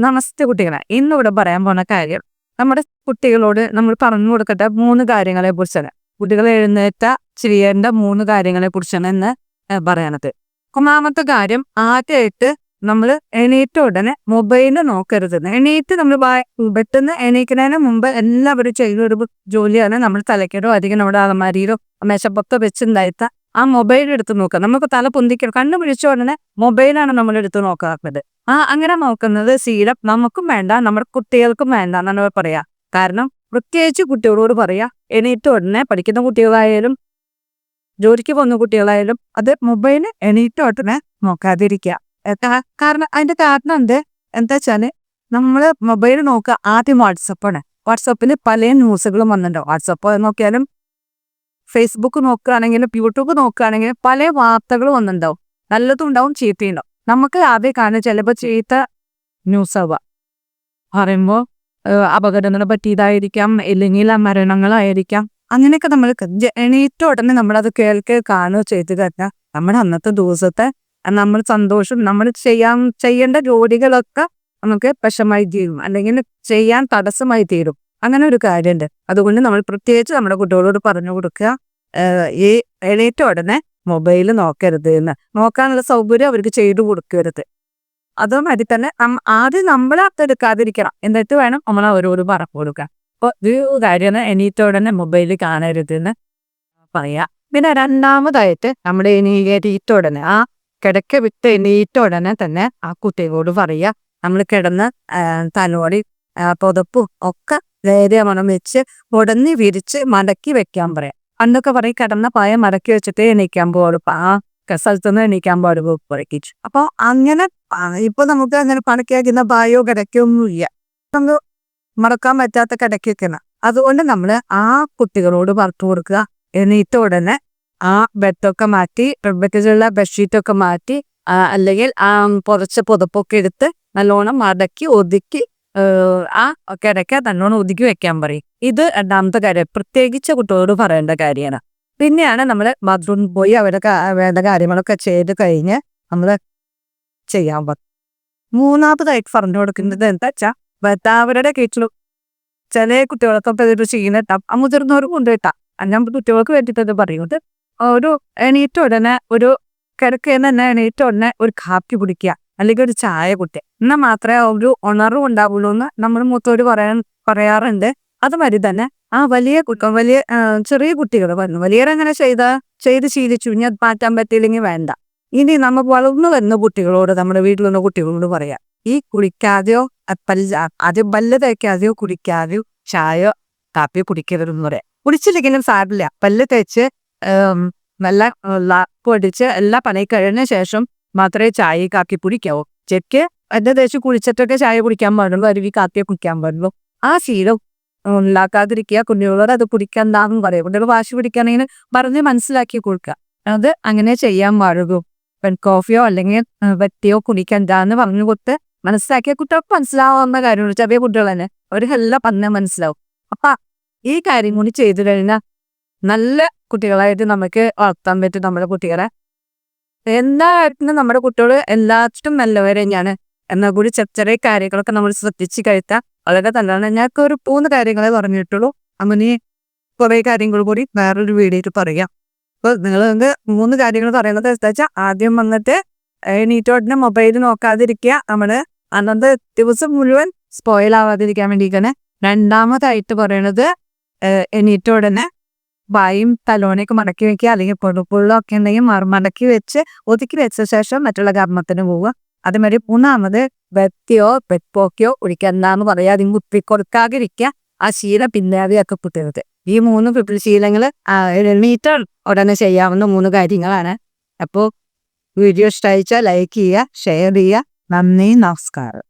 നമസ്തേ കുട്ടികളെ. ഇന്നിവിടെ പറയാൻ പോണ കാര്യം നമ്മുടെ കുട്ടികളോട് നമ്മൾ പറഞ്ഞു കൊടുക്കേണ്ട 3 കാര്യങ്ങളെ കുറിച്ചാണ്. കുട്ടികൾ എഴുന്നേറ്റ ചെയ്യേണ്ട 3 കാര്യങ്ങളെ കുറിച്ചാണ് ഇന്ന് പറയണത്. ഒന്നാമത്തെ കാര്യം, ആദ്യമായിട്ട് നമ്മൾ എണീറ്റ ഉടനെ മൊബൈൽ നോക്കരുത്. എണീറ്റ് നമ്മൾ പെട്ടെന്ന് എണീക്കുന്നതിന് മുമ്പ് എല്ലാവരും ചെയ്തൊരു ജോലിയാണ് നമ്മൾ തലയ്ക്കോ അധികം നമ്മുടെ അലമാരിയിലോ മേശപ്പുറത്തോ വെച്ചുണ്ടായിട്ട ആ മൊബൈൽ എടുത്ത് നോക്കുക. നമുക്ക് തല പൊന്തിക്കണം, കണ്ണു പിടിച്ച ഉടനെ മൊബൈലാണ് നമ്മൾ എടുത്ത് നോക്കാറുള്ളത്. അങ്ങനെ നോക്കുന്നത് ശീലം നമുക്കും വേണ്ട, നമ്മുടെ കുട്ടികൾക്കും വേണ്ട എന്നാണ് പറയാ. കാരണം പ്രത്യേകിച്ച് കുട്ടികളോട് പറയാ, എണീറ്റ ഉടനെ പഠിക്കുന്ന കുട്ടികളായാലും ജോലിക്ക് പോകുന്ന കുട്ടികളായാലും അത് മൊബൈൽ എണീറ്റ ഉടനെ നോക്കാതിരിക്കുക. കാരണം അതിന്റെ കാരണം എന്താ വെച്ചാല് നമ്മള് മൊബൈൽ നോക്കുക ആദ്യം വാട്സപ്പാണ്. വാട്സപ്പിൽ പല ന്യൂസുകളും വന്നിട്ടുണ്ടാവും. വാട്സപ്പ് നോക്കിയാലും ഫേസ്ബുക്ക് നോക്കുകയാണെങ്കിലും യൂട്യൂബ് നോക്കുകയാണെങ്കിലും പല വാർത്തകളും വന്നിട്ടുണ്ടാവും. നല്ലതും ഉണ്ടാവും, ചീത്തയും ഉണ്ടാവും. നമുക്ക് ആദ്യം കാണുക ചിലപ്പോൾ ചീത്ത ന്യൂസ് ആവുക പറയുമ്പോൾ അപകടങ്ങളെ പറ്റിയതായിരിക്കാം, ഇല്ലെങ്കിൽ മരണങ്ങളായിരിക്കാം. അങ്ങനെയൊക്കെ നമ്മൾ എണീറ്റ ഉടനെ നമ്മളത് കാണുകയോ ചെയ്ത് കഴിഞ്ഞാൽ നമ്മുടെ അന്നത്തെ ദിവസത്തെ നമ്മൾ സന്തോഷം, നമ്മൾ ചെയ്യേണ്ട ജോലികളൊക്കെ നമുക്ക് വിഷമായി തീരും, അല്ലെങ്കിൽ ചെയ്യാൻ തടസ്സമായി തീരും. അങ്ങനെ ഒരു കാര്യമുണ്ട്. അതുകൊണ്ട് നമ്മൾ പ്രത്യേകിച്ച് നമ്മുടെ കുട്ടികളോട് പറഞ്ഞു കൊടുക്കുക, ഈ എണീറ്റ ഉടനെ മൊബൈൽ നോക്കരുത് എന്ന്. നോക്കാനുള്ള സൗകര്യം അവർക്ക് ചെയ്തു കൊടുക്കരുത്. അതുമാതിരി തന്നെ ആദ്യം നമ്മൾ അതെടുക്കാതിരിക്കണം, എന്നിട്ട് വേണം നമ്മൾ അവരോട് പറഞ്ഞു കൊടുക്കുക. അപ്പോൾ ഒരു കാര്യമാണ് എണീറ്റ ഉടനെ മൊബൈൽ കാണരുത് എന്ന് പറയാം. പിന്നെ രണ്ടാമതായിട്ട് നമ്മൾ എണീറ്റ ഉടനെ കിടക്ക വിട്ട് എണീറ്റ ഉടനെ തന്നെ ആ കുട്ടികളോട് പറയുക, നമ്മൾ കിടന്ന് തലോടി പുതപ്പും ഒക്കെ നേരെ മണം വെച്ച് ഉടനെ വിരിച്ച് മടക്കി വെക്കാൻ പറയാം. അന്നൊക്കെ പറയും കിടന്ന പായ മടക്കി വെച്ചിട്ട് എണീക്കാൻ പാടും, സ്ഥലത്തുനിന്ന് എണീക്കാൻ പാടും പറയിച്ചു. അപ്പോൾ അങ്ങനെ ഇപ്പൊ നമുക്ക് അങ്ങനെ പണക്കിയാക്കുന്ന പായോ കിടക്കോ ഒന്നുമില്ല, നമുക്ക് മടക്കാൻ പറ്റാത്ത കിടക്കൊക്കെയാണ്. അതുകൊണ്ട് നമ്മൾ ആ കുട്ടികളോട് പറഞ്ഞു കൊടുക്കുക, എണീറ്റ ഉടനെ ആ ബെഡൊക്കെ മാറ്റി, ബെഡിലുള്ള ബെഡ്ഷീറ്റൊക്കെ മാറ്റി, അല്ലെങ്കിൽ പുറച്ച പുതപ്പൊക്കെ എടുത്ത് നല്ലോണം മടക്കി ഒതുക്കി കിടക്ക നല്ലോണം ഒതുക്കി വെക്കാൻ പറയും. ഇത് രണ്ടാമത്തെ കാര്യം, പ്രത്യേകിച്ച് കുട്ടികളോട് പറയേണ്ട കാര്യമാണ്. പിന്നെയാണ് നമ്മൾ ബാത്റൂമിൽ പോയി അവരുടെ വേണ്ട കാര്യങ്ങളൊക്കെ ചെയ്ത് കഴിഞ്ഞ് നമ്മൾ ചെയ്യാൻ പറ്റും. മൂന്നാമതായിട്ട് പറഞ്ഞു കൊടുക്കുന്നത് എന്താ വെച്ചാൽ അവരുടെ കീറ്റിലും ചില കുട്ടികൾക്കൊക്കെ ഇത് ചെയ്യുന്നിട്ടാം, മുതിർന്നവർക്ക് കൊണ്ടുപോയിട്ടാ. ഞാൻ കുട്ടികൾക്ക് വേണ്ടിയിട്ട് പറയുന്നത്, ഒരു എണീറ്റ ഉടനെ ഒരു കിടക്കുന്ന തന്നെ എണീറ്റ ഉടനെ ഒരു കാപ്പി കുടിക്കുക, അല്ലെങ്കിൽ ഒരു ചായ കുടിക്കുക. എന്നാൽ മാത്രമേ ഒരു ഉണർവ് ഉണ്ടാവുള്ളൂ എന്ന് നമ്മൾ മൂത്തോര് പറയാറുണ്ട്. അതുമാതിരി തന്നെ വലിയ ചെറിയ കുട്ടികൾ പറഞ്ഞു, വലിയവരെങ്ങനെ ചെയ്ത് ശീലിച്ചു, ഇനി അത് മാറ്റാൻ പറ്റിയില്ലെങ്കിൽ വേണ്ട. ഇനി നമ്മൾ വളർന്നു വരുന്ന കുട്ടികളോട്, നമ്മുടെ വീട്ടിലുള്ള കുട്ടികളോട് പറയാം, ഈ കുടിക്കാതെയോ ആദ്യം പല്ല് തേക്കാതെയോ കുടിക്കാതെയോ ചായയോ കാപ്പിയോ കുടിക്കരുതെന്ന് പറയാം. കുടിച്ചില്ലെങ്കിലും സാരില്ല, പല്ല് തേച്ച് നല്ല പൊടിച്ച് എല്ലാ പണി കഴിഞ്ഞ ശേഷം മാത്രമേ ചായ കാപ്പി കുടിക്കാവൂ. ചെക്ക് എന്റെ തേച്ച് കുടിച്ചിട്ടൊക്കെ ചായ കുടിക്കാൻ പാടുള്ളൂ, അരുവി കാപ്പിയെ കുടിക്കാൻ പാടുള്ളൂ. ആ ശീലം ഉണ്ടാക്കാതിരിക്കുക. കുഞ്ഞുങ്ങളോട് അത് കുടിക്കണ്ടെന്ന് പറയും. കുട്ടികൾ വാശി പിടിക്കുകയാണെങ്കിൽ പറഞ്ഞ് മനസ്സിലാക്കി കൊടുക്കുക, അത് അങ്ങനെ ചെയ്യാൻ പാടുള്ളൂ. കോഫിയോ അല്ലെങ്കിൽ വെറ്റിയോ കുടിക്കണ്ടെന്ന് പറഞ്ഞു കൊടുത്ത് മനസ്സിലാക്കിയ കുട്ടികൾക്ക് മനസ്സിലാവുന്ന കാര്യമുള്ളൂ. ചെറിയ കുട്ടികൾ തന്നെ അവരെല്ലാം പറഞ്ഞാൽ മനസ്സിലാവും. അപ്പൊ ഈ കാര്യം കൂടി ചെയ്തു കഴിഞ്ഞാൽ നല്ല കുട്ടികളായിട്ട് നമുക്ക് വളർത്താൻ പറ്റും നമ്മുടെ കുട്ടികളെ. എല്ലാ കാര്യത്തിനും നമ്മുടെ കുട്ടികൾ എല്ലാത്തിനും നല്ലവരെ തന്നെയാണ്. എന്നാൽ കൂടി ചെറിയ കാര്യങ്ങളൊക്കെ നമ്മൾ ശ്രദ്ധിച്ച് കഴിച്ചാൽ വളരെ നല്ലതാണ്. ഞങ്ങൾക്ക് ഒരു 3 കാര്യങ്ങളെ പറഞ്ഞിട്ടുള്ളൂ. അങ്ങനെ കുറെ കാര്യങ്ങൾ കൂടി വേറൊരു വീഡിയോയിൽ പറയാം. അപ്പോൾ നിങ്ങൾ 3 കാര്യങ്ങൾ പറയുന്നത് എന്താ വെച്ചാൽ, ആദ്യം വന്നിട്ട് എണീറ്റ ഉടനെ മൊബൈൽ നോക്കാതിരിക്കുക, നമ്മള് അന്നത്തെ ദിവസം മുഴുവൻ സ്പോയിൽ ആവാതിരിക്കാൻ വേണ്ടിയിട്ടാണ്. രണ്ടാമതായിട്ട് പറയണത്, എണീറ്റ ഉടനെ വായും തലോണയൊക്കെ മടക്കി വെക്കുക, അല്ലെങ്കിൽ പൊടുപ്പുള്ളൊക്കെ ഉണ്ടെങ്കിൽ മടക്കി വെച്ച് ഒതുക്കി വെച്ച ശേഷം മറ്റുള്ള കർമ്മത്തിന് പോവുക. അതേമാതിരി മൂന്നാമത് വെത്തിയോ വെപ്പോക്കയോ ഒഴിക്കണ്ടെന്ന് പറയാ, അതിന് കുത്തിക്കൊടുക്കാതിരിക്കുക. ആ ശീലം പിന്നാതെയൊക്കെ കുത്തരുത്. ഈ 3 ശീലങ്ങൾ എണീറ്റ ഉടനെ ചെയ്യാവുന്ന 3 കാര്യങ്ങളാണ്. അപ്പോൾ വീഡിയോ ഇഷ്ടമായിച്ചാൽ ലൈക്ക് ചെയ്യുക, ഷെയർ ചെയ്യുക. നന്ദി, നമസ്കാരം.